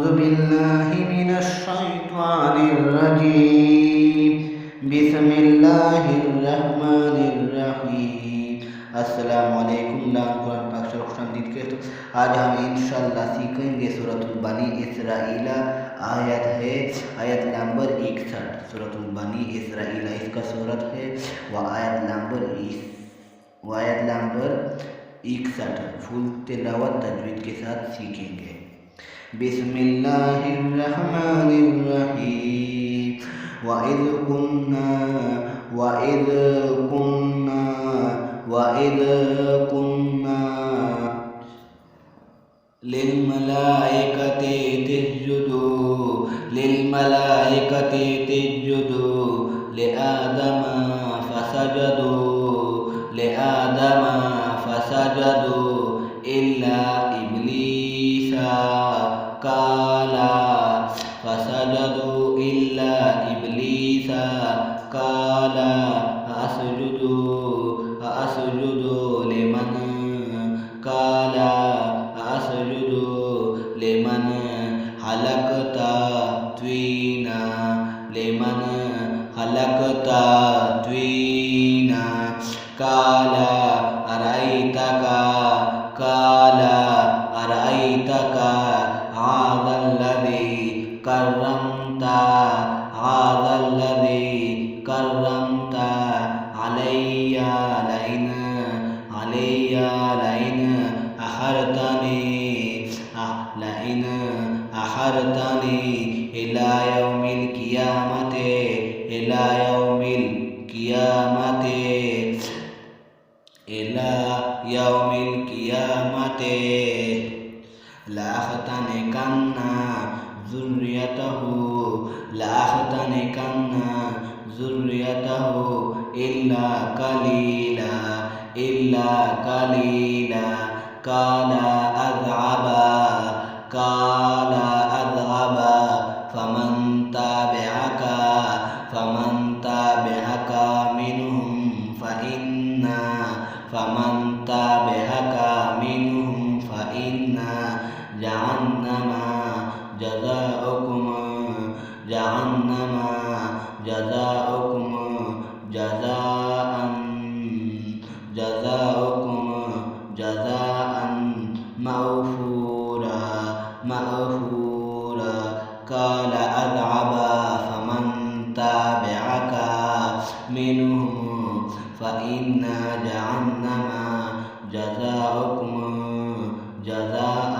أعوذ بالله من الشيطان الرجيم بسم الله الرحمن الرحيम। अस्सलामु अलैकुम कुरान पाक से खुशामदीद कहते आज हम इंशाअल्लाह सीखेंगे सूरतुल बनी इसराइला आयत नंबर 61। सूरतुल बनी इसराइला इसका सूरत है व आयत नंबर 61 फुल तिलावत तजवीद के साथ सीखेंगे। बिस्मिल्लाहिर्रहमानिर्रहीम। वइज़ कुन्ना लिलमलाइकति तिस्जुदू लिआदम फसजदू इल्ला इब्लीसा काला असजुदु लिमन हलकता त्वीना काला अरअयतका हाज़ल्लज़ी कररमता अलैया लइन अखरतनी इला यौमिल क़ियामते लाअख्तनिकन्ना ज़ुर्रियतहु इल्ला कलीला काला अज़अबा फमन ताबिअका मिनहुम फ़इन्ना जहन्नमा जज़ाउकुम जज़ाअन मग़फ़ूरा काला अज़अबा फमन ताबिअका मिनहुम फ़इन्ना जहन्नमा जज़ाउकुम जज़ाअन